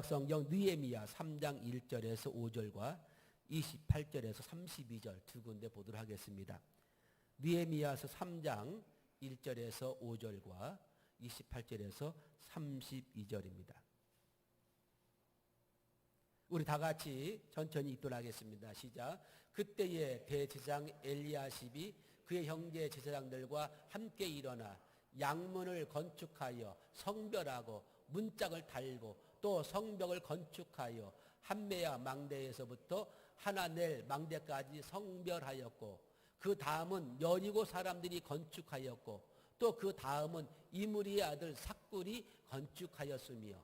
성경 느헤미야 3장 1절에서 5절과 28절에서 32절 두 군데 보도록 하겠습니다. 느헤미야서 3장 1절에서 5절과 28절에서 32절입니다. 우리 다 같이 천천히 읽도록 하겠습니다. 시작. 그때에 대제사장 엘리야십이 그의 형제 제사장들과 함께 일어나 양문을 건축하여 성별하고 문짝을 달고 또 성벽을 건축하여 한메야 망대에서부터 하나넬 망대까지 성별하였고 그 다음은 여리고 사람들이 건축하였고 또 그 다음은 이므리의 아들 삭굴이 건축하였으며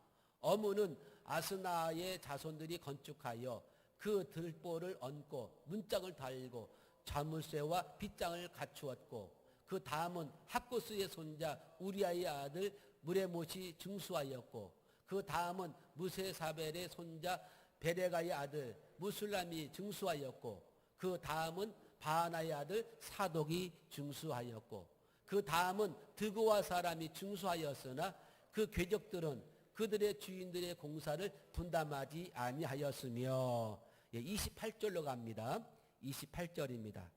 어무는 아스나의 자손들이 건축하여 그 들보를 얹고 문짝을 달고 자물쇠와 빗장을 갖추었고 그 다음은 학구스의 손자 우리아의 아들 무레못이 증수하였고 그 다음은 무세사벨의 손자 베레가의 아들 무술람이 증수하였고 그 다음은 바하나의 아들 사독이 증수하였고 그 다음은 드고와 사람이 증수하였으나 그 궤적들은 그들의 주인들의 공사를 분담하지 아니하였으며 28절로 갑니다. 28절입니다.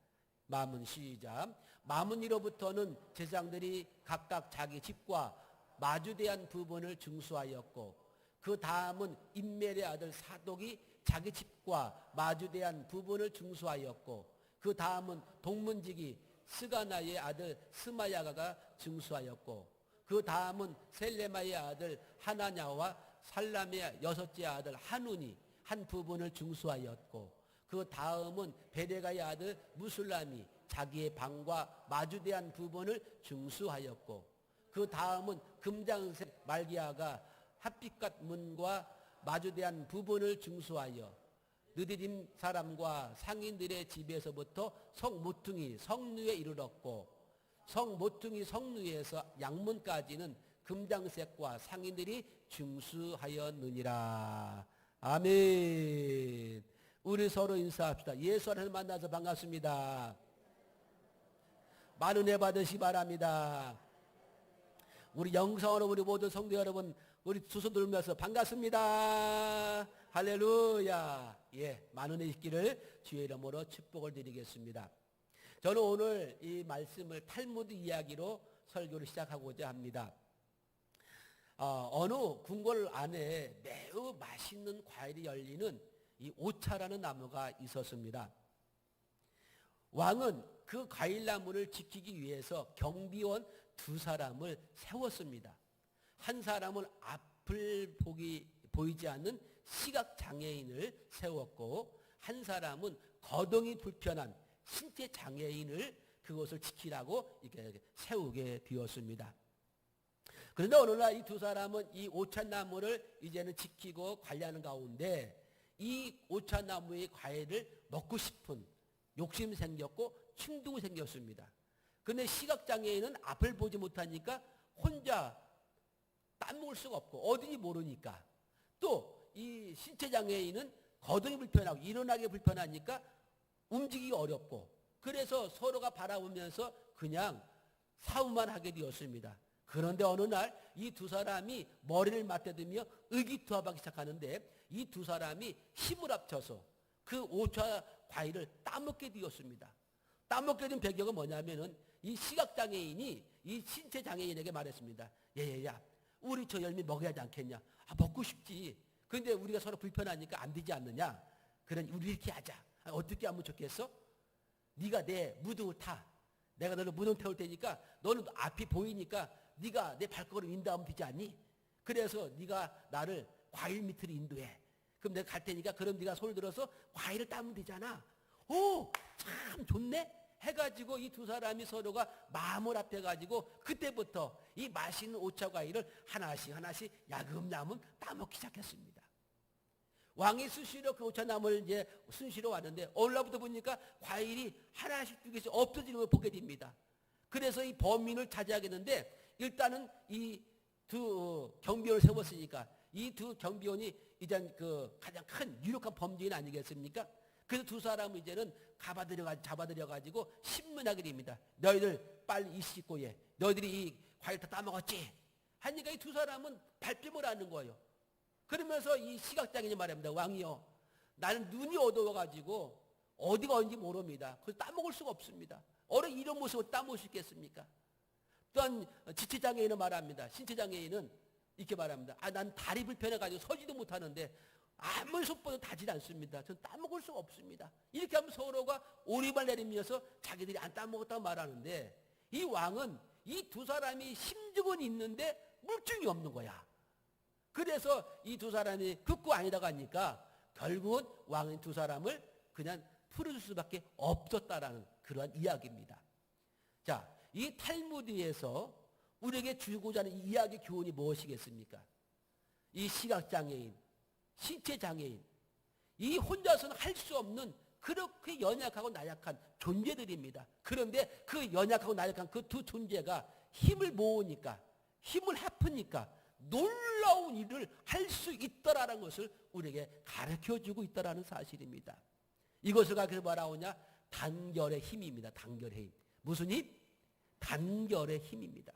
마문 시작. 마문이로부터는 제사장들이 각각 자기 집과 마주대한 부분을 증수하였고 그 다음은 임멜의 아들 사독이 자기 집과 마주대한 부분을 증수하였고 그 다음은 동문지기 스가나의 아들 스마야가가 증수하였고 그 다음은 셀레마의 아들 하나냐와 살람의 여섯째 아들 하눈이 한 부분을 증수하였고 그 다음은 베레가의 아들 무술람이 자기의 방과 마주대한 부분을 증수하였고 그 다음은 금장색 말기야가 핫빛갓 문과 마주대한 부분을 증수하여 느디림 사람과 상인들의 집에서부터 성모퉁이 성루에 이르렀고 성모퉁이 성루에서 양문까지는 금장색과 상인들이 증수하였느니라. 아멘. 우리 서로 인사합시다. 예수 안에서 만나서 반갑습니다. 많은 애 받으시 바랍니다. 우리 영성으로 우리 모든 성도 여러분 우리 두 손 들면서 반갑습니다. 할렐루야. 예, 많은 애 있기를 주의 이름으로 축복을 드리겠습니다. 저는 오늘 이 말씀을 탈무드 이야기로 설교를 시작하고자 합니다. 어느 궁궐 안에 매우 맛있는 과일이 열리는 이 오차라는 나무가 있었습니다. 왕은 그 과일나무를 지키기 위해서 경비원 두 사람을 세웠습니다. 한 사람은 앞을 보이지 않는 시각장애인을 세웠고 한 사람은 거동이 불편한 신체 장애인을 그것을 지키라고 이렇게 세우게 되었습니다. 그런데 어느 날 이 두 사람은 이 오차나무를 이제는 지키고 관리하는 가운데 이 오차나무의 과일을 먹고 싶은 욕심이 생겼고 충동이 생겼습니다. 그런데 시각장애인은 앞을 보지 못하니까 혼자 따먹을 수가 없고 어딘지 모르니까 또 이 신체장애인은 거동이 불편하고 일어나기 불편하니까 움직이기 어렵고 그래서 서로가 바라보면서 그냥 싸움만 하게 되었습니다. 그런데 어느 날 이 두 사람이 머리를 맞대들며 의기투합하기 시작하는데 이 두 사람이 힘을 합쳐서 그 오차 과일을 따먹게 되었습니다. 따먹게 된 배경은 뭐냐면은 이 시각장애인이 이 신체장애인에게 말했습니다. 얘야 우리 저 열매 먹어야 하지 않겠냐. 먹고 싶지. 근데 우리가 서로 불편하니까 안 되지 않느냐. 그러니 우리 이렇게 하자. 어떻게 하면 좋겠어? 네가 내 무등을 타. 내가 너를 무등 태울 테니까 너는 앞이 보이니까 네가 내 발걸음 인도하면 되지 않니? 그래서 네가 나를 과일 밑으로 인도해. 그럼 내가 갈 테니까 그럼 네가 손을 들어서 과일을 따면 되잖아. 오, 참 좋네? 해가지고 이 두 사람이 서로가 마음을 합해가지고 그때부터 이 맛있는 오차 과일을 하나씩 야금야금 따먹기 시작했습니다. 왕이 수시로 그 오차나무를 이제 순시로 왔는데 어느 날부터 보니까 과일이 하나씩 두 개씩 없어지는 걸 보게 됩니다. 그래서 이 범인을 찾아야겠는데 일단은 이 두 경비원을 세웠으니까 이 두 경비원이 이제 그 가장 큰 유력한 범죄인 아니겠습니까? 그래서 두 사람은 이제는 잡아들여가지고 신문하게 됩니다. 너희들 빨리 이 씻고 해. 너희들이 이 과일 다 따먹었지? 하니까 이 두 사람은 발뺌을 하는 거예요. 그러면서 이 시각장애인이 말합니다. 왕이요, 나는 눈이 어두워가지고 어디가 어딘지 모릅니다. 그래서 따먹을 수가 없습니다. 어른 이런 모습을 따먹을 수 있겠습니까? 또한 지체장애인은 말합니다. 신체장애인은 이렇게 말합니다. 난 다리 불편해가지고 서지도 못하는데 아무리 속보도 다질 않습니다. 전 따먹을 수가 없습니다. 이렇게 하면 서로가 오리발 내리면서 자기들이 안 따먹었다고 말하는데, 이 왕은 이 두 사람이 심증은 있는데 물증이 없는 거야. 그래서 이 두 사람이 극구 아니다가 하니까 결국은 왕은 두 사람을 그냥 풀어줄 수밖에 없었다라는 그러한 이야기입니다. 자, 이 탈무드에서 우리에게 주고자 하는 이야기 교훈이 무엇이겠습니까? 이 시각장애인, 신체장애인, 이 혼자서는 할 수 없는 그렇게 연약하고 나약한 존재들입니다. 그런데 그 연약하고 나약한 그 두 존재가 힘을 모으니까, 힘을 합하니까 놀라운 일을 할 수 있더라는 것을 우리에게 가르쳐주고 있다는 사실입니다. 이것을 가르쳐서 뭐라고 하냐? 단결의 힘입니다. 단결의 힘. 무슨 힘? 단결의 힘입니다.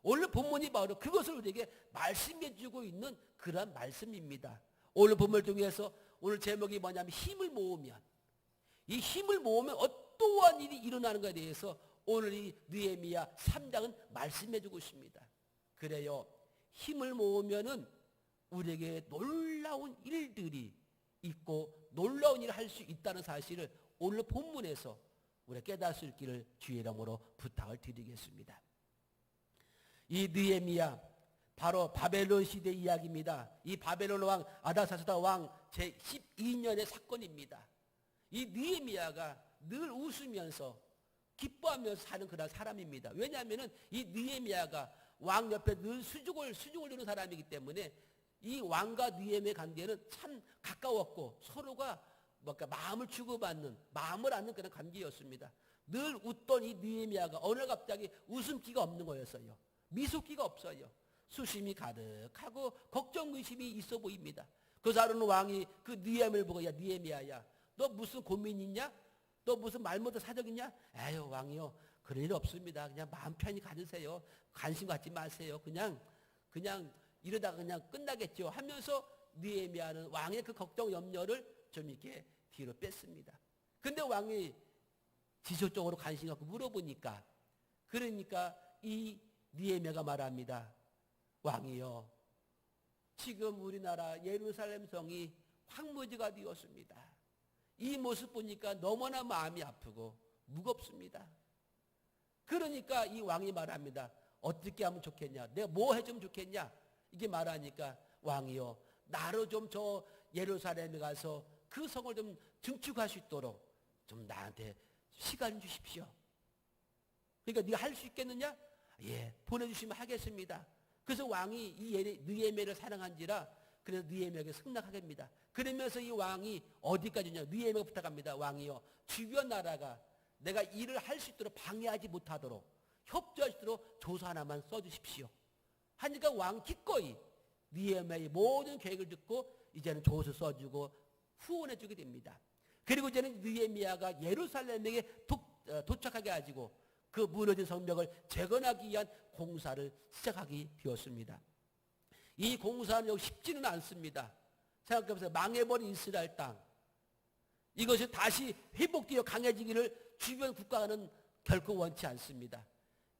오늘 본문이 바로 그것을 우리에게 말씀해 주고 있는 그런 말씀입니다. 오늘 본문을 통해서 오늘 제목이 뭐냐면 힘을 모으면, 이 힘을 모으면 어떠한 일이 일어나는 것에 대해서 오늘 이 느헤미야 3장은 말씀해 주고 있습니다. 그래요, 힘을 모으면은 우리에게 놀라운 일들이 있고 놀라운 일을 할 수 있다는 사실을 오늘 본문에서 우리가 깨달을 수 있기를 주의 이름으로 부탁을 드리겠습니다. 이 느헤미야 바로 바벨론 시대 이야기입니다. 이 바벨론 왕 아다사스다 왕 제12년의 사건입니다. 이 느헤미야가 늘 웃으면서 기뻐하면서 사는 그런 사람입니다. 왜냐하면 이 느헤미야가 왕 옆에 늘 수중을 두는 사람이기 때문에 이 왕과 느헤미야의 관계는 참 가까웠고 서로가 뭔가 마음을 주고받는, 마음을 안는 그런 관계였습니다. 늘 웃던 이 느헤미야가 어느 날 갑자기 웃음기가 없는 거였어요. 미소기가 없어요. 수심이 가득하고 걱정 의심이 있어 보입니다. 그 사람은 왕이 그 느헤미야를 보고, 야 느헤미야야, 너 무슨 고민 있냐? 너 무슨 말 못할 사정 있냐? 에휴 왕이요, 그런 일 없습니다. 그냥 마음 편히 가지세요. 관심 갖지 마세요. 그냥 이러다가 그냥 끝나겠죠 하면서 느헤미야는 왕의 그 걱정 염려를 좀 이렇게 뒤로 뺐습니다. 근데 왕이 지속적으로 관심 갖고 물어보니까, 그러니까 이 느헤미야가 말합니다. 왕이요, 지금 우리나라 예루살렘 성이 황무지가 되었습니다. 이 모습 보니까 너무나 마음이 아프고 무겁습니다. 그러니까 이 왕이 말합니다. 어떻게 하면 좋겠냐? 내가 뭐 해주면 좋겠냐? 이게 말하니까 왕이요, 나로 좀 저 예루살렘에 가서 그 성을 좀 증축할 수 있도록 좀 나한테 시간 주십시오. 그러니까 네가 할 수 있겠느냐? 예, 보내주시면 하겠습니다. 그래서 왕이 이 느헤미야를 사랑한지라 그래서 느헤미야에게 승낙하게 합니다. 그러면서 이 왕이 어디까지냐? 느헤미야가 부탁합니다. 왕이요, 주변 나라가 내가 일을 할 수 있도록 방해하지 못하도록 협조할 수 있도록 조서 하나만 써주십시오. 하니까 왕 기꺼이 느헤미야의 모든 계획을 듣고 이제는 조서 써주고 후원해주게 됩니다. 그리고 이제는 느헤미야가 예루살렘에 도착하게 가지고 그 무너진 성벽을 재건하기 위한 공사를 시작하게 되었습니다. 이 공사는 쉽지는 않습니다. 생각해보세요. 망해버린 이스라엘 땅, 이것이 다시 회복되어 강해지기를 주변 국가는 결코 원치 않습니다.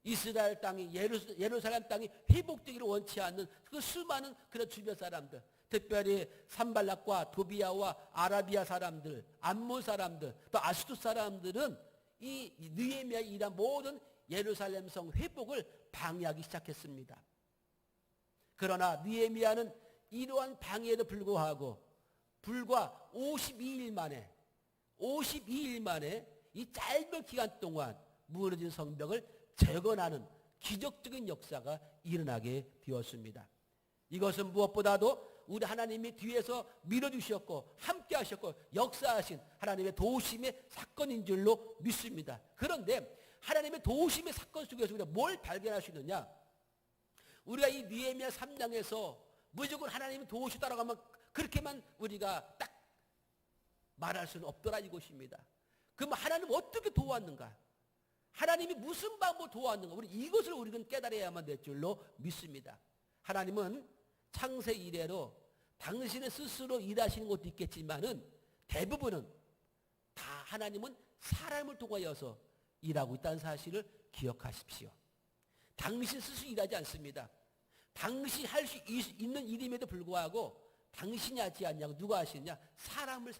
이스라엘 땅이, 예루살렘 땅이 회복되기를 원치 않는 그 수많은 그런 주변 사람들, 특별히 산발락과 도비아와 아라비아 사람들, 암몬 사람들, 또 아수도 사람들은 이 느헤미야의 일한 모든 예루살렘 성 회복을 방해하기 시작했습니다. 그러나 느헤미야는 이러한 방해에도 불구하고 불과 52일 만에 이 짧은 기간 동안 무너진 성벽을 재건하는 기적적인 역사가 일어나게 되었습니다. 이것은 무엇보다도 우리 하나님이 뒤에서 밀어주셨고 함께 하셨고 역사하신 하나님의 도우심의 사건인 줄로 믿습니다. 그런데 하나님의 도우심의 사건 속에서 우리가 뭘 발견할 수 있느냐? 우리가 이 느헤미야 3장에서 무조건 하나님이 도우시다라고 하면 그렇게만 우리가 딱 말할 수는 없더라 이것입니다. 그럼 하나님은 어떻게 도왔는가? 하나님이 무슨 방법으로 도왔는가? 우리 이것을 우리는 깨달아야만 될 줄로 믿습니다. 하나님은 창세 이래로 당신의 스스로 일하시는 것도 있겠지만은 대부분은 다 하나님은 사람을 통하여서 일하고 있다는 사실을 기억하십시오. 당신 스스로 일하지 않습니다. 당신이 할 수 있는 일임에도 불구하고 당신이 하지 않냐고 누가 하시느냐? 사람을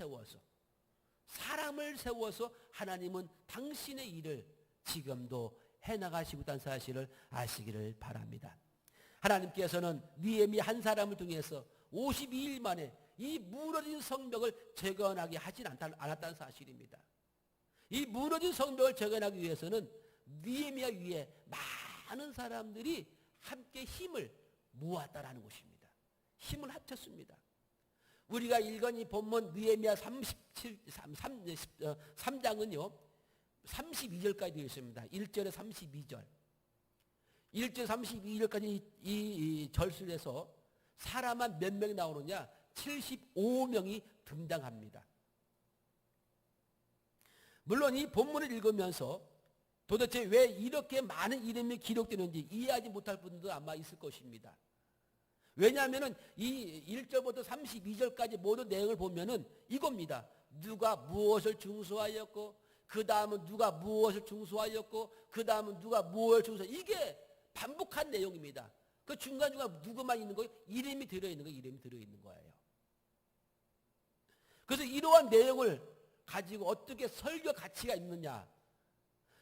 세워서 하나님은 당신의 일을 지금도 해나가시고 있다는 사실을 아시기를 바랍니다. 하나님께서는 느헤미야 한 사람을 통해서 52일 만에 이 무너진 성벽을 재건하게 하진 않았다는 사실입니다. 이 무너진 성벽을 재건하기 위해서는 느헤미야 위에 많은 사람들이 함께 힘을 모았다라는 것입니다. 힘을 합쳤습니다. 우리가 읽은 이 본문 느헤미야 3장은요 32절까지 되어 있습니다. 1절에 32절 1절 32절까지 이 절술에서 사람만 몇 명이 나오느냐? 75명이 등장합니다. 물론 이 본문을 읽으면서 도대체 왜 이렇게 많은 이름이 기록되는지 이해하지 못할 분들도 아마 있을 것입니다. 왜냐하면 이 1절부터 32절까지 모든 내용을 보면은 이겁니다. 누가 무엇을 중수하였고, 그 다음은 누가 무엇을 중수하였고, 그 다음은 누가 무엇을 중수하였고, 이게 반복한 내용입니다. 그 중간중간 누구만 있는 거예요? 이름이 들어있는 거예요. 이름이 들어있는 거예요. 그래서 이러한 내용을 가지고 어떻게 설교 가치가 있느냐?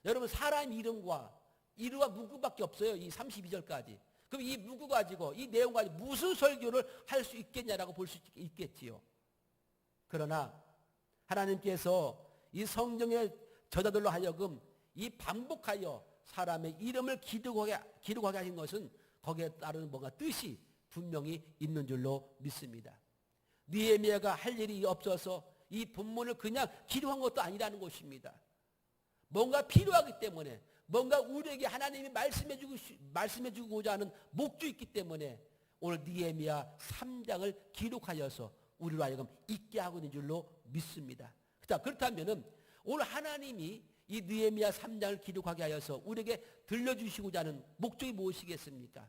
여러분 사람 이름과 이름과 문구밖에 없어요. 이 32절까지. 그럼 이 문구 가지고 이 내용 가지고 무슨 설교를 할 수 있겠냐라고 볼 수 있겠지요. 그러나 하나님께서 이 성경의 저자들로 하여금 이 반복하여 사람의 이름을 기록하게 하신 것은 거기에 따르는 뭔가 뜻이 분명히 있는 줄로 믿습니다. 느헤미야가 할 일이 없어서 이 본문을 그냥 기록한 것도 아니라는 것입니다. 뭔가 필요하기 때문에, 뭔가 우리에게 하나님이 말씀해주고자 하는 목적이 있기 때문에 오늘 느헤미야 3장을 기록하여서 우리로 하여금 있게 하고 있는 줄로 믿습니다. 자, 그렇다면은 오늘 하나님이 이 느헤미야 3장을 기록하게 하여서 우리에게 들려주시고자 하는 목적이 무엇이겠습니까?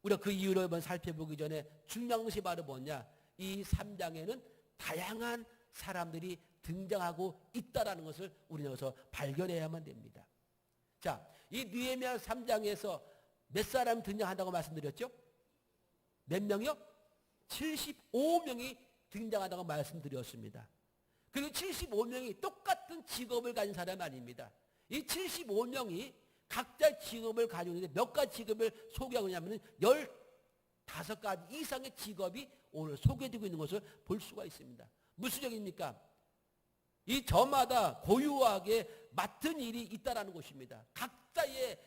우리가 그 이유를 한번 살펴보기 전에 중요한 것이 바로 뭐냐? 이 3장에는 다양한 사람들이 등장하고 있다는 것을 우리는 여기서 발견해야만 됩니다. 자, 이 느헤미야 3장에서 몇 사람이 등장한다고 말씀드렸죠? 몇 명이요? 75명이 등장한다고 말씀드렸습니다. 그리고 75명이 똑같은 직업을 가진 사람이 아닙니다. 이 75명이 각자 직업을 가지고 있는데 몇 가지 직업을 소개하고 있냐면 15가지 이상의 직업이 오늘 소개되고 있는 것을 볼 수가 있습니다. 무슨 얘기입니까? 이 저마다 고유하게 맡은 일이 있다는 것입니다. 각자의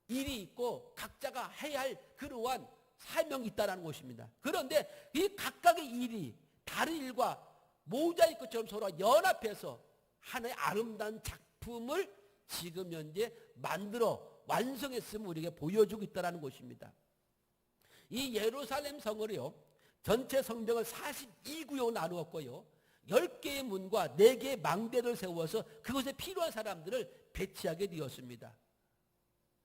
일이 있고 각자가 해야 할 그러한 사명이 있다는 것입니다. 그런데 이 각각의 일이 다른 일과 모자이크처럼 서로 연합해서 하나의 아름다운 작품을 지금 현재 만들어 완성했음을 우리에게 보여주고 있다는 것입니다. 이 예루살렘 성을요, 전체 성벽을 42구역으로 나누었고요, 10개의 문과 4개의 망대를 세워서 그것에 필요한 사람들을 배치하게 되었습니다.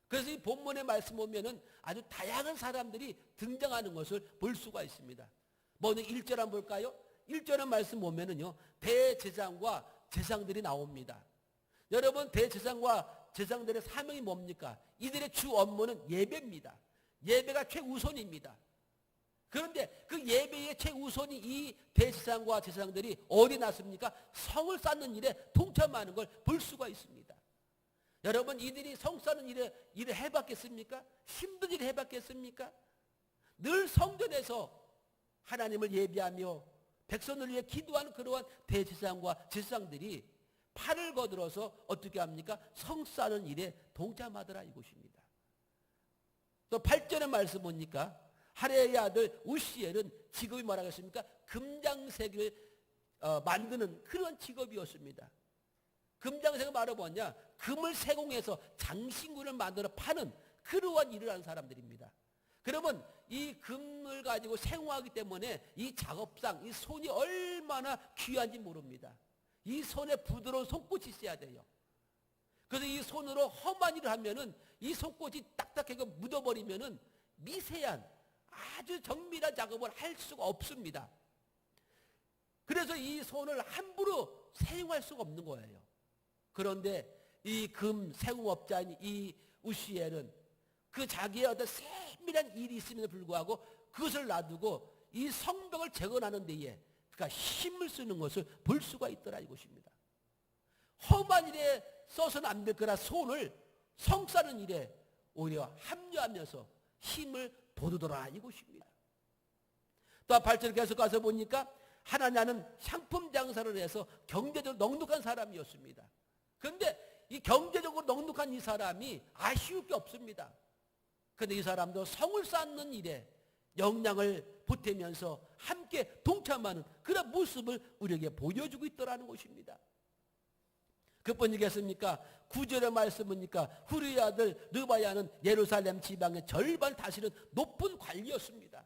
그래서 이 본문의 말씀 보면은 아주 다양한 사람들이 등장하는 것을 볼 수가 있습니다. 먼저 1절 한번 볼까요? 1절의 말씀 보면은요, 대제사장과 제사장들이 나옵니다. 여러분, 대제사장과 제사장들의 사명이 뭡니까? 이들의 주 업무는 예배입니다. 예배가 최우선입니다. 그런데 그 예배의 최우선이 이 대제사장과 제사장들이 어디 났습니까? 성을 쌓는 일에 동참하는 걸 볼 수가 있습니다. 여러분, 이들이 성 쌓는 일을 해봤겠습니까? 힘든 일을 해봤겠습니까? 늘 성전에서 하나님을 예배하며 백성을 위해 기도하는 그러한 대제사장과 제사장들이 팔을 거들어서 어떻게 합니까? 성 쌓는 일에 동참하더라 이것입니다. 또 8절의 말씀 보니까 하레의 아들 우시엘은 직업이 뭐라고 했습니까? 금장색을 만드는 그런 직업이었습니다. 금장색은 바로 뭐냐? 금을 세공해서 장신구를 만들어 파는 그러한 일을 하는 사람들입니다. 그러면 이 금을 가지고 생화하기 때문에 이 작업상 이 손이 얼마나 귀한지 모릅니다. 이 손에 부드러운 손꽃이 있어야 돼요. 그래서 이 손으로 험한 일을 하면은 이 손꽃이 딱딱하게 묻어버리면은 미세한 아주 정밀한 작업을 할 수가 없습니다. 그래서 이 손을 함부로 사용할 수가 없는 거예요. 그런데 이 금 세공업자인 이 우시엘은 그 자기의 어떤 세밀한 일이 있음에도 불구하고 그것을 놔두고 이 성벽을 재건하는 데에 그러니까 힘을 쓰는 것을 볼 수가 있더라 이것입니다. 험한 일에 써서는 안 될 거라 손을 성사는 일에 오히려 합류하면서 힘을 보두더라 이것입니다. 또 8절 계속 가서 보니까 하나냐는 상품 장사를 해서 경제적으로 넉넉한 사람이었습니다. 그런데 이 경제적으로 넉넉한 이 사람이 아쉬울 게 없습니다. 그런데 이 사람도 성을 쌓는 일에 역량을 보태면서 함께 동참하는 그런 모습을 우리에게 보여주고 있더라는 것입니다. 그뿐이겠습니까? 9절의 말씀이니까 후르의 아들 르바야는 예루살렘 지방의 절반 다스리는 높은 관리였습니다.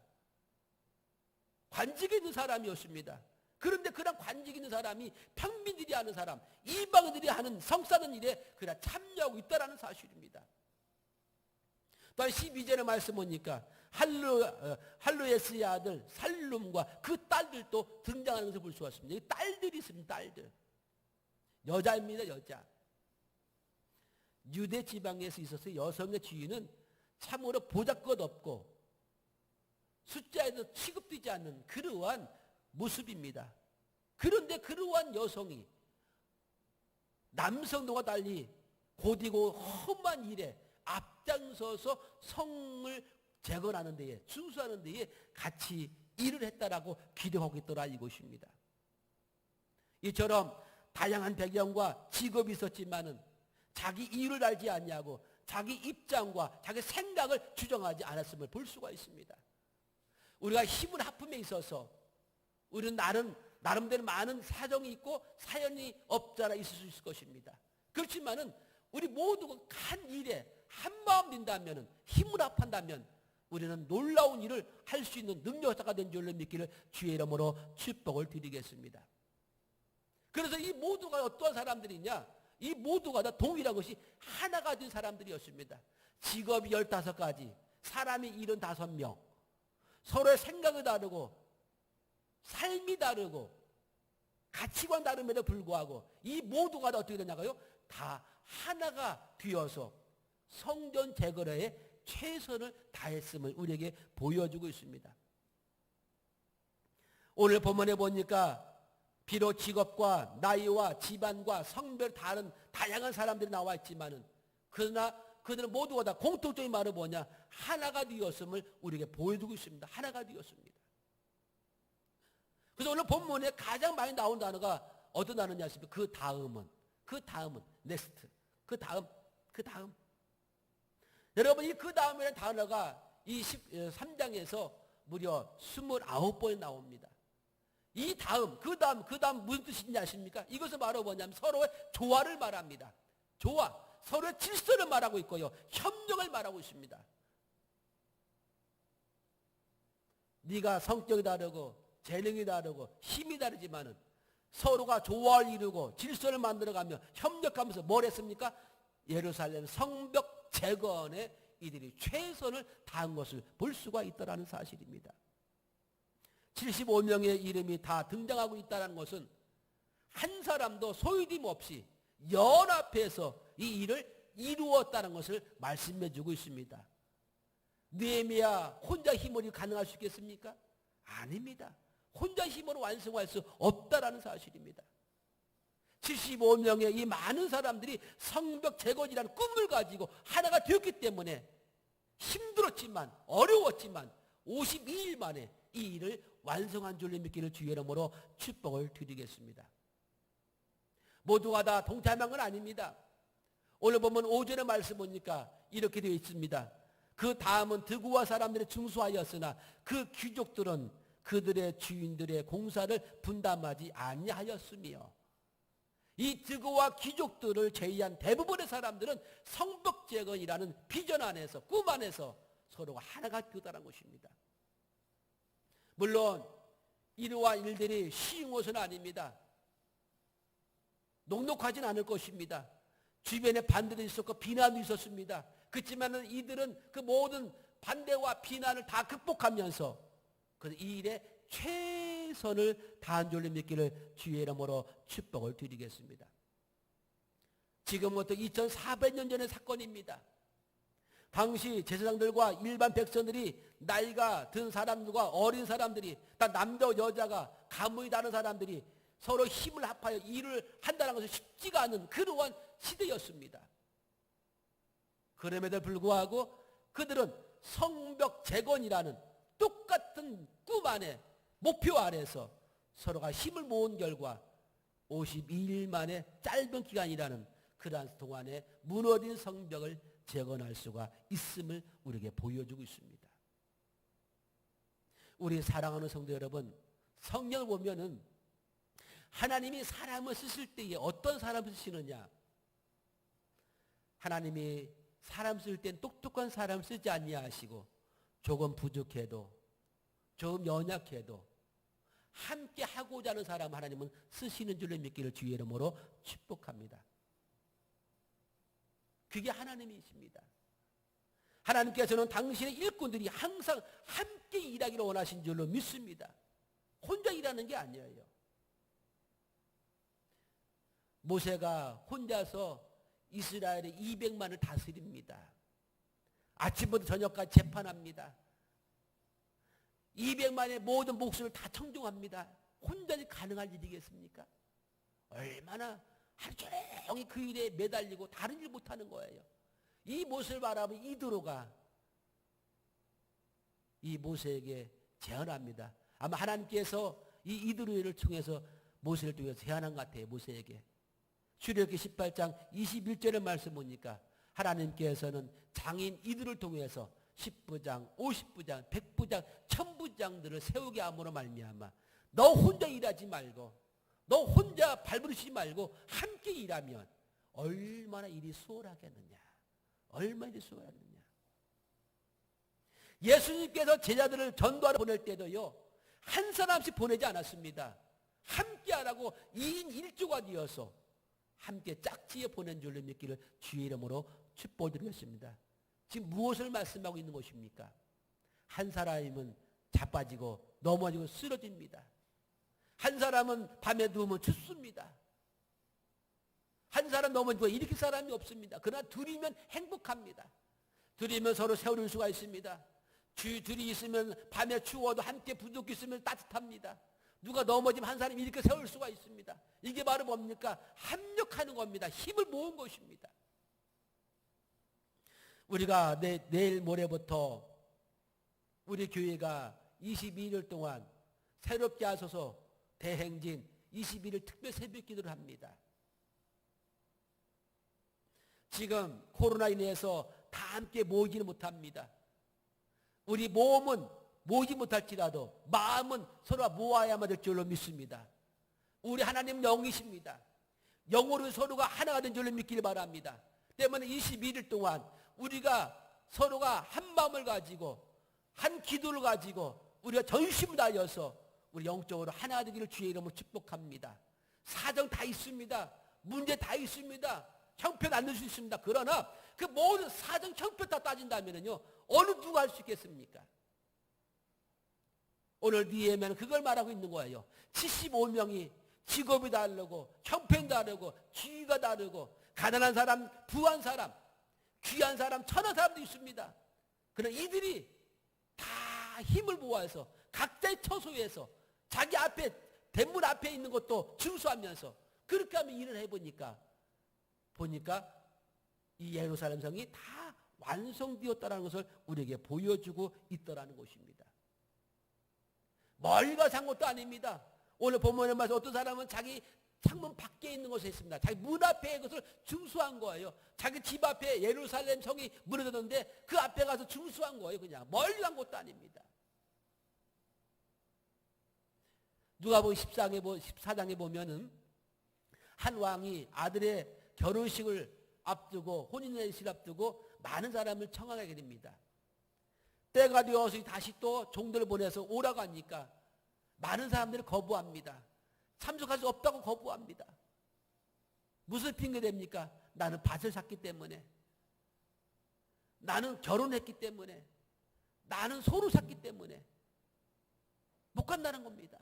관직이 있는 사람이었습니다. 그런데 그런 관직 있는 사람이 평민들이 하는 사람, 이방인들이 하는 성사는 일에 그냥 참여하고 있다는 사실입니다. 또한 12절의 말씀 보니까 할루에스의 아들 살룸과 그 딸들도 등장하는 것을 볼 수가 있습니다. 딸들이 있습니다. 딸들. 여자입니다. 여자. 유대 지방에서 있어서 여성의 지위는 참으로 보잘것없고 숫자에도 취급되지 않는 그러한 모습입니다. 그런데 그러한 여성이 남성들과 달리 곧이고 험한 일에 앞장서서 성을 재건하는 데에 준수하는 데에 같이 일을 했다라고 기록하고 있더라 이것입니다. 이처럼 다양한 배경과 직업이 있었지만은 자기 이유를 알지 않냐고 자기 입장과 자기 생각을 주장하지 않았음을 볼 수가 있습니다. 우리가 힘을 합품에 있어서 우리는 나름대로 많은 사정이 있고 사연이 없잖아 있을 수 있을 것입니다. 그렇지만은 우리 모두가 한 일에 한마음 든다면은 힘을 합한다면 우리는 놀라운 일을 할 수 있는 능력자가 된 줄로 믿기를 주의 이름으로 축복을 드리겠습니다. 그래서 이 모두가 어떠한 사람들이냐? 이 모두가 다 동일한 것이 하나가 된 사람들이었습니다. 직업이 15가지, 사람이 75명, 서로의 생각이 다르고 삶이 다르고 가치관 다름에도 불구하고 이 모두가 다 어떻게 되냐고요? 다 하나가 되어서 성전 재건에 최선을 다했음을 우리에게 보여주고 있습니다. 오늘 본문에 보니까 비록 직업과 나이와 집안과 성별 다른 다양한 사람들이 나와 있지만은 그러나 그들은 모두가 다 공통적인 말은 뭐냐? 하나가 되었음을 우리에게 보여주고 있습니다. 하나가 되었습니다. 그래서 오늘 본문에 가장 많이 나온 단어가 어떤 단어냐 하십니까? 그 다음은 next. 그 다음. 여러분 이 그 다음이라는 단어가 이 13장에서 무려 29번이 나옵니다. 이 다음, 그 다음 무슨 뜻인지 아십니까? 이것을 바로 뭐냐면 서로의 조화를 말합니다. 조화, 서로의 질서를 말하고 있고요. 협력을 말하고 있습니다. 네가 성격이 다르고 재능이 다르고 힘이 다르지만은 서로가 조화를 이루고 질서를 만들어가며 협력하면서 뭘 했습니까? 예루살렘 성벽 재건에 이들이 최선을 다한 것을 볼 수가 있다는 사실입니다. 75명의 이름이 다 등장하고 있다는 것은 한 사람도 소유됨 없이 연합해서 이 일을 이루었다는 것을 말씀해 주고 있습니다. 느헤미야 혼자 힘으로 가능할 수 있겠습니까? 아닙니다. 혼자 힘으로 완성할 수 없다라는 사실입니다. 75명의 이 많은 사람들이 성벽 재건이라는 꿈을 가지고 하나가 되었기 때문에 힘들었지만 어려웠지만 52일 만에 이 일을 완성한 줄로 믿기를 주의 이름으로 축복을 드리겠습니다. 모두가 다 동참한 건 아닙니다. 오늘 보면 5절의 말씀 보니까 이렇게 되어 있습니다. 그 다음은 드구와 사람들이 중수하였으나 그 귀족들은 그들의 주인들의 공사를 분담하지 아니하였으며 이 드구와 귀족들을 제외한 대부분의 사람들은 성벽 재건이라는 비전 안에서 꿈 안에서 서로가 하나가 되었다는 것입니다. 물론 이러한 일들이 쉬운 것은 아닙니다. 녹록하진 않을 것입니다. 주변에 반대도 있었고 비난도 있었습니다. 그렇지만 이들은 그 모든 반대와 비난을 다 극복하면서 그 이 일에 최선을 다한 줄로 믿기를 주의 이름으로 축복을 드리겠습니다. 지금부터 2400년 전의 사건입니다. 당시 제사장들과 일반 백성들이 나이가 든 사람들과 어린 사람들이 다 남자 여자가 가문이 다른 사람들이 서로 힘을 합하여 일을 한다는 것은 쉽지가 않은 그러한 시대였습니다. 그럼에도 불구하고 그들은 성벽 재건이라는 똑같은 꿈 안에 목표 아래서 서로가 힘을 모은 결과 52일 만에 짧은 기간이라는 그러한 동안에 무너진 성벽을 재건할 수가 있음을 우리에게 보여주고 있습니다. 우리 사랑하는 성도 여러분, 성경을 보면은 하나님이 사람을 쓰실 때에 어떤 사람을 쓰시느냐? 하나님이 사람 쓸 땐 똑똑한 사람 쓰지 아니하시고 조금 부족해도 조금 연약해도 함께 하고자 하는 사람 하나님은 쓰시는 줄로 믿기를 주의 이름으로 축복합니다. 그게 하나님이십니다. 하나님께서는 당신의 일꾼들이 항상 함께 일하기를 원하신 줄로 믿습니다. 혼자 일하는 게 아니에요. 모세가 혼자서 이스라엘의 200만을 다스립니다. 아침부터 저녁까지 재판합니다. 200만의 모든 목숨을 다 청정합니다. 혼자 가능한 일이겠습니까? 얼마나 하루 종일 그 일에 매달리고 다른 일 못하는 거예요. 이 모세를 바라보면 이드로가 이 모세에게 제안합니다. 아마 하나님께서 이 이드로를 통해서 모세를 통해서 제안한 것 같아요. 모세에게. 출애굽기 18장 21절의 말씀 보니까 하나님께서는 장인 이들을 통해서 10부장, 50부장, 100부장, 1000부장들을 세우게 함으로 말미암아 너 혼자 일하지 말고 너 혼자 발버릇이지 말고 함께 일하면 얼마나 일이 수월하겠느냐. 얼마나 일이 수월하겠느냐. 예수님께서 제자들을 전도하러 보낼 때도요. 한 사람씩 보내지 않았습니다. 함께 하라고 2인 1조가 되어서 함께 짝지어 보낸 줄로 믿기를 주의 이름으로 축복드리겠습니다. 지금 무엇을 말씀하고 있는 것입니까? 한 사람은 자빠지고 넘어지고 쓰러집니다. 한 사람은 밤에 누우면 춥습니다. 한 사람 넘어지고 일으킬 사람이 없습니다. 그러나 둘이면 행복합니다. 둘이면 서로 세울 수가 있습니다. 둘이 있으면 밤에 추워도 함께 부둥켜 있으면 따뜻합니다. 누가 넘어지면 한 사람이 이렇게 세울 수가 있습니다. 이게 바로 뭡니까? 합력하는 겁니다. 힘을 모은 것입니다. 우리가 내일 모레부터 우리 교회가 22일 동안 새롭게 하소서 대행진 21일 특별 새벽 기도를 합니다. 지금 코로나 인해서 다 함께 모이지는 못합니다. 우리 몸은 모이지 못할지라도 마음은 서로 모아야만 될 줄로 믿습니다. 우리 하나님 영이십니다. 영으로 서로가 하나가 된 줄로 믿기를 바랍니다. 때문에 21일 동안 우리가 서로가 한 마음을 가지고 한 기도를 가지고 우리가 전심을 다하여서 우리 영적으로 하나가 되기를 주의 이름으로 축복합니다. 사정 다 있습니다. 문제 다 있습니다. 형편 안 낼 수 있습니다. 그러나 그 모든 사정 형편 다 따진다면요 어느 누가 할 수 있겠습니까? 오늘 니에면 그걸 말하고 있는 거예요. 75명이 직업이 다르고 형편이 다르고 지위가 다르고 가난한 사람, 부한 사람, 귀한 사람, 천한 사람도 있습니다. 그러나 이들이 다 힘을 모아서 각자의 처소에서 자기 앞에 대문 앞에 있는 것도 증수하면서 그렇게 하면 일을 해보니까 이 예루살렘 성이 다 완성되었다는 것을 우리에게 보여주고 있더라는 것입니다. 멀리 가서 한 것도 아닙니다. 오늘 본문에 말해서 어떤 사람은 자기 창문 밖에 있는 것에 있습니다. 자기 문 앞에 그것을 증수한 거예요. 자기 집 앞에 예루살렘 성이 무너졌는데 그 앞에 가서 증수한 거예요. 그냥 멀리 간 것도 아닙니다. 누가복음 14장에 보면은 한 왕이 아들의 결혼식을 앞두고 혼인연식을 앞두고 많은 사람을 청하게 됩니다. 때가 되어서 다시 또 종들을 보내서 오라고 하니까 많은 사람들이 거부합니다. 참석할 수 없다고 거부합니다. 무슨 핑계 됩니까? 나는 밭을 샀기 때문에, 나는 결혼했기 때문에, 나는 소로 샀기 때문에 못 간다는 겁니다.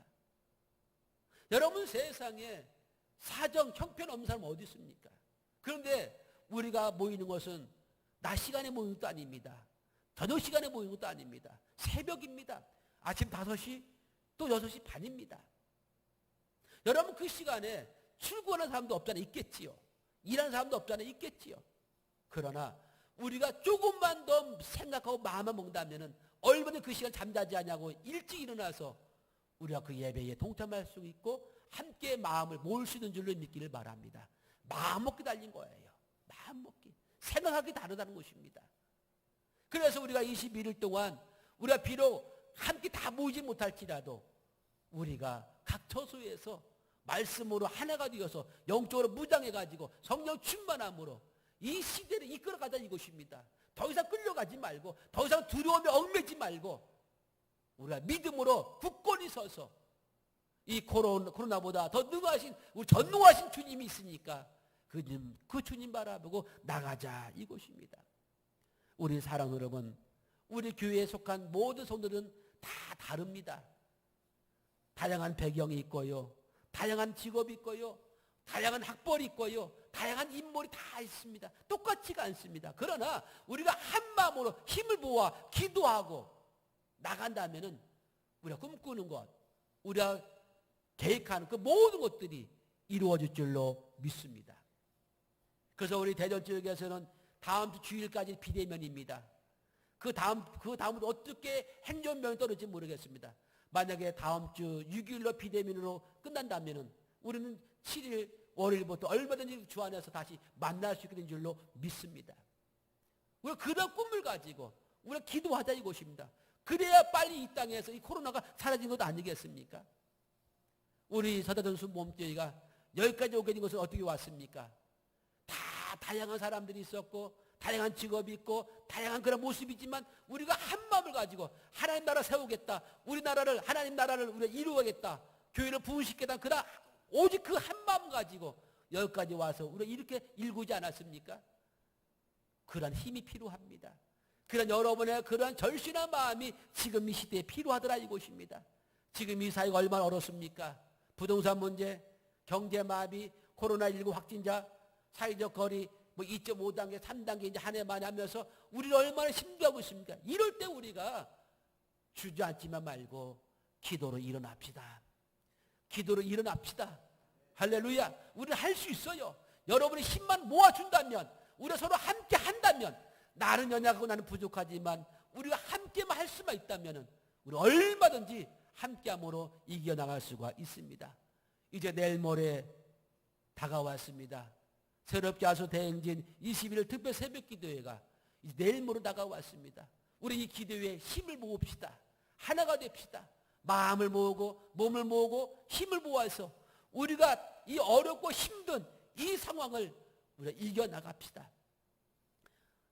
여러분, 세상에 사정, 형편없는 사람 어디 있습니까? 그런데 우리가 모이는 것은 낮 시간에 모이는 것도 아닙니다. 저녁 시간에 모이는 것도 아닙니다. 새벽입니다. 아침 5시 또 6시 반입니다. 여러분, 그 시간에 출근하는 사람도 없잖아요. 있겠지요. 일하는 사람도 없잖아요. 있겠지요. 그러나 우리가 조금만 더 생각하고 마음을 먹는다면 얼마나 그 시간 잠자지 않냐고 일찍 일어나서 우리가 그 예배에 동참할 수 있고 함께 마음을 모을 수 있는 줄로 믿기를 바랍니다. 마음 먹기 달린 거예요. 마음 먹기. 생각하기 다르다는 것입니다. 그래서 우리가 21일 동안 우리가 비록 함께 다 모이지 못할지라도 우리가 각 처소에서 말씀으로 하나가 되어서 영적으로 무장해가지고 성령 충만함으로 이 시대를 이끌어가자 이것입니다. 더 이상 끌려가지 말고 더 이상 두려움에 얽매지 말고 우리가 믿음으로 굳건히 서서 이 코로나보다 더 능하신 우리 전능하신 주님이 있으니까 그 주님 바라보고 나가자 이것입니다. 우리 사랑하는 여러분, 우리 교회에 속한 모든 성도들은 다 다릅니다. 다양한 배경이 있고요, 다양한 직업이 있고요, 다양한 학벌이 있고요, 다양한 인물이 다 있습니다. 똑같지가 않습니다. 그러나 우리가 한 마음으로 힘을 모아 기도하고 나간다면은 우리가 꿈꾸는 것, 우리가 계획하는 그 모든 것들이 이루어질 줄로 믿습니다. 그래서 우리 대전 지역에서는 다음 주 주일까지 비대면입니다. 그 다음부터 어떻게 행정명이 떨어질지 모르겠습니다. 만약에 다음 주 6일로 비대면으로 끝난다면은 우리는 7일 월요일부터 얼마든지 주 안에서 다시 만날 수 있게 된 줄로 믿습니다. 우리가 그런 꿈을 가지고 우리가 기도하자 이것입니다. 그래야 빨리 이 땅에서 이 코로나가 사라진 것 아니겠습니까? 우리 서다전수 몸뚱이가 여기까지 오게 된 것은 어떻게 왔습니까? 다 다양한 사람들이 있었고 다양한 직업이 있고 다양한 그런 모습이지만 우리가 한 마음을 가지고 하나님 나라 세우겠다, 우리나라를 하나님 나라를 우리가 이루어야겠다, 교회를 부흥시키겠다, 그러나 오직 그 한 마음 가지고 여기까지 와서 우리가 이렇게 일구지 않았습니까? 그런 힘이 필요합니다. 그런 여러분의 그런 절실한 마음이 지금 이 시대에 필요하더라 이것입니다. 지금 이 사회가 얼마나 어렵습니까? 부동산 문제, 경제 마비, 코로나19 확진자, 사회적 거리, 2.5단계, 3단계 이제 한 해 만에 하면서 우리를 얼마나 힘들어하고 있습니까? 이럴 때 우리가 주저앉지만 말고 기도로 일어납시다. 기도로 일어납시다. 할렐루야. 우리는 할 수 있어요. 여러분의 힘만 모아준다면, 우리가 서로 함께 한다면, 나는 연약하고 나는 부족하지만 우리가 함께만 할 수만 있다면 우리 얼마든지 함께함으로 이겨나갈 수가 있습니다. 이제 내일 모레 다가왔습니다. 새롭게 하소 대행진 21일 특별 새벽 기도회가 이제 내일 모레 다가왔습니다. 우리 이 기도회에 힘을 모읍시다. 하나가 됩시다. 마음을 모으고 몸을 모으고 힘을 모아서 우리가 이 어렵고 힘든 이 상황을 우리가 이겨나갑시다.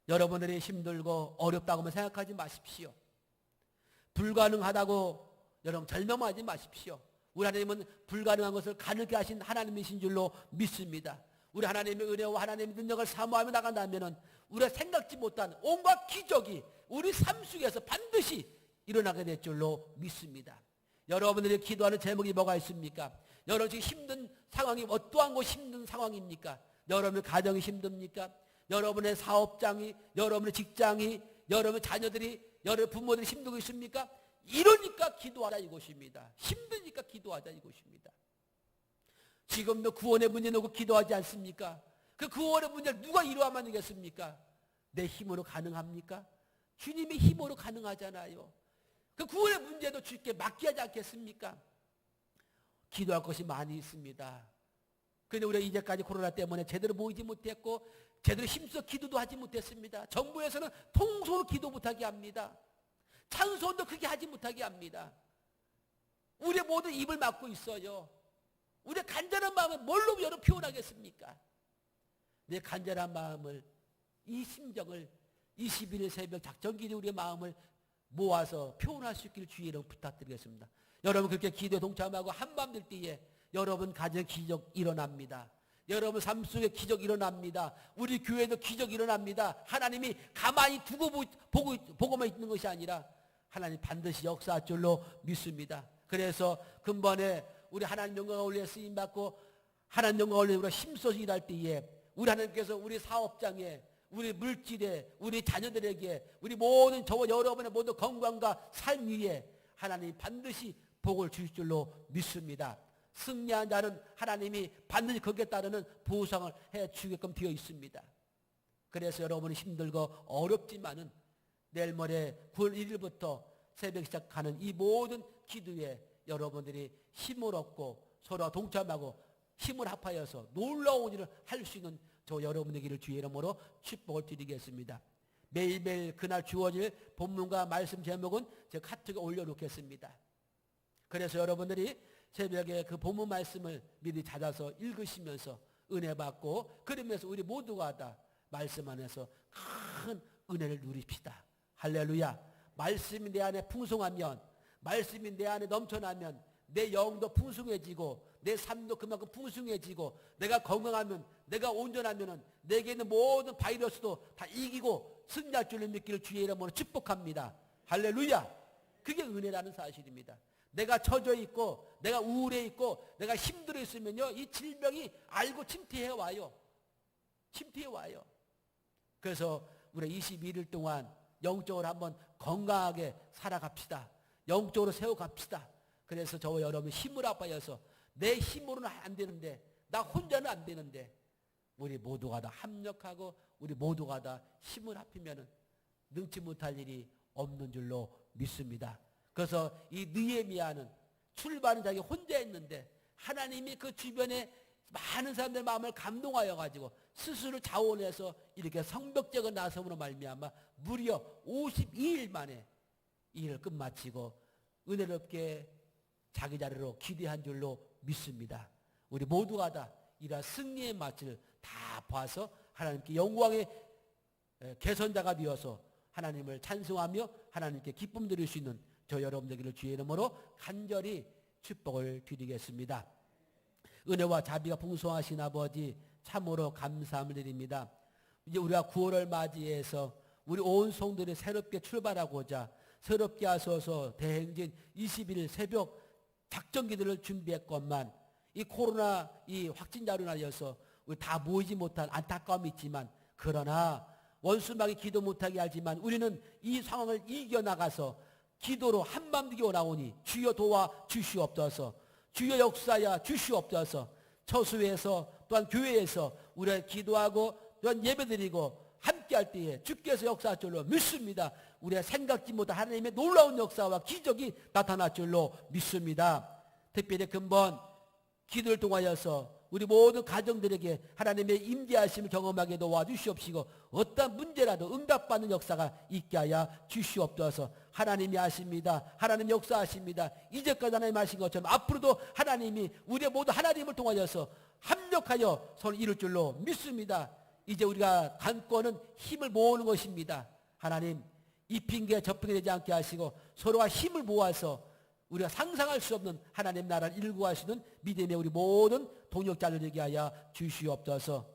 여러분들이 힘들고 어렵다고만 생각하지 마십시오. 불가능하다고 여러분 절망하지 마십시오. 우리 하나님은 불가능한 것을 가능케 하신 하나님이신 줄로 믿습니다. 우리 하나님의 은혜와 하나님의 능력을 사모하며 나간다면 우리가 생각지 못한 온갖 기적이 우리 삶 속에서 반드시 일어나게 될 줄로 믿습니다. 여러분들이 기도하는 제목이 뭐가 있습니까? 여러분 지금 힘든 상황이 어떠한 것이 힘든 상황입니까? 여러분의 가정이 힘듭니까? 여러분의 사업장이, 여러분의 직장이, 여러분의 자녀들이, 여러분의 부모들이 힘들고 있습니까? 이러니까 기도하라 이것입니다. 힘드니까 기도하자 이것입니다. 지금도 구원의 문제 놓고 기도하지 않습니까? 그 구원의 문제를 누가 이루어야만 되겠습니까? 내 힘으로 가능합니까? 주님의 힘으로 가능하잖아요. 그 구원의 문제도 주님께 맡기지 않겠습니까? 기도할 것이 많이 있습니다. 그런데 우리가 이제까지 코로나 때문에 제대로 모이지 못했고 제대로 힘써 기도도 하지 못했습니다. 정부에서는 통솔 기도 못하게 합니다. 찬송도 그렇게 하지 못하게 합니다. 우리 모두 입을 막고 있어요. 우리의 간절한 마음을 뭘로 여러분 표현하겠습니까? 내 간절한 마음을, 이 심정을 21일 새벽 작전기도 우리의 마음을 모아서 표현할 수 있기를 주의 이름 부탁드리겠습니다. 여러분 그렇게 기도에 동참하고 한밤 될 때에 여러분 가정 기적 일어납니다. 여러분 삶 속에 기적 일어납니다. 우리 교회도 기적 일어납니다. 하나님이 가만히 두고 보고만 있는 것이 아니라 하나님 반드시 역사할 줄로 믿습니다. 그래서 근본에 우리 하나님 영광을 올려 쓰임받고 하나님 영광을 올려 우리가 힘써서 일할 때에 우리 하나님께서 우리 사업장에 우리 물질에 우리 자녀들에게 우리 모든 저와 여러분의 모든 건강과 삶 위에 하나님 반드시 복을 주실 줄로 믿습니다. 승리한 자는 하나님이 반드시 거기에 따르는 보상을 해 주게끔 되어 있습니다. 그래서 여러분이 힘들고 어렵지만은 내일 모레 9월 1일부터 새벽 시작하는 이 모든 기도에 여러분들이 힘을 얻고 서로 동참하고 힘을 합하여서 놀라운 일을 할 수 있는 저 여러분에게를 주의 이름으로 축복을 드리겠습니다. 매일매일 그날 주어질 본문과 말씀 제목은 제가 카톡에 올려놓겠습니다. 그래서 여러분들이 새벽에 그 본문 말씀을 미리 찾아서 읽으시면서 은혜 받고 그러면서 우리 모두가 다 말씀 안에서 큰 은혜를 누립시다. 할렐루야. 말씀이 내 안에 풍성하면, 말씀이 내 안에 넘쳐나면 내 영도 풍성해지고 내 삶도 그만큼 풍성해지고 내가 건강하면, 내가 온전하면 내게 있는 모든 바이러스도 다 이기고 승리할 줄을 믿기를 주의 이름으로 축복합니다. 할렐루야. 그게 은혜라는 사실입니다. 내가 처져 있고 내가 우울해 있고 내가 힘들어 있으면요, 이 질병이 알고 침투해 와요. 침투해 와요. 그래서 우리 21일 동안 영적으로 한번 건강하게 살아갑시다. 영적으로 세워갑시다. 그래서 저와 여러분 힘을 합하여서 내 힘으로는 안 되는데, 나 혼자는 안 되는데 우리 모두가 다 합력하고 우리 모두가 다 힘을 합히면 능치 못할 일이 없는 줄로 믿습니다. 그래서 이 느헤미야는 출발은 자기 혼자 했는데 하나님이 그 주변에 많은 사람들의 마음을 감동하여 가지고 스스로 자원해서 이렇게 성벽적인 나섬으로 말미암아 무려 52일 만에 이 일을 끝마치고 은혜롭게 자기 자리로 기대한 줄로 믿습니다. 우리 모두가 다 이러한 승리의 맛을 다 봐서 하나님께 영광의 개선자가 되어서 하나님을 찬송하며 하나님께 기쁨 드릴 수 있는 저 여러분들에게 주의 이름으로 간절히 축복을 드리겠습니다. 은혜와 자비가 풍성하신 아버지 참으로 감사함을 드립니다. 이제 우리가 9월을 맞이해서 우리 온 성들이 새롭게 출발하고자 새롭게 하소서 대행진 21일 새벽 작전기들을 준비했건만 이 코로나 이 확진자로 인하여서 우리 다 모이지 못한 안타까움이 있지만, 그러나 원수막이 기도 못하게 하지만 우리는 이 상황을 이겨나가서 기도로 한밤 기도 나오니 주여 도와 주시옵소서, 주여 역사야 주시옵소서. 처수에서 또한 교회에서 우리가 기도하고 또한 예배드리고 함께할 때에 주께서 역사할 줄로 믿습니다. 우리가 생각지 못한 하나님의 놀라운 역사와 기적이 나타날 줄로 믿습니다. 특별히 근본 기도를 통하여서 우리 모든 가정들에게 하나님의 임재하심을 경험하게 도와주시옵시고 어떤 문제라도 응답받는 역사가 있게 하여 주시옵소서. 하나님이 하십니다. 하나님 역사하십니다. 이제까지 하나님 하신 것처럼 앞으로도 하나님이 우리 모두 하나님을 통하여서 합력하여 서로 이룰 줄로 믿습니다. 이제 우리가 관건은 힘을 모으는 것입니다. 하나님 이 핑계 저 핑계 되지 않게 하시고 서로가 힘을 모아서 우리가 상상할 수 없는 하나님 나라를 일구하시는 믿음의 우리 모든 동역자들 되게 하여 주시옵소서.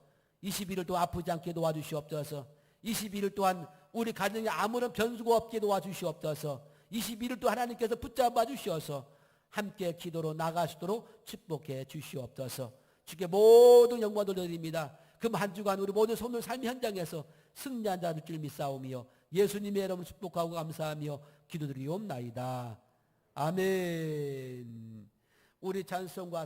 21일 동안 아프지 않게 도와주시옵소서. 21일 동안 우리 가정에 아무런 변수가 없게 도와주시옵소서. 21일 동안 하나님께서 붙잡아 주시어서 함께 기도로 나갈 수 있도록 축복해 주시옵소서. 주께 모든 영광을 돌려드립니다. 그 한 주간 우리 모든 손을 삶의 현장에서 승리한 자들 줄 믿사오며 예수님의 이름을 축복하고 감사하며 기도드리옵나이다. 아멘. 우리 찬송과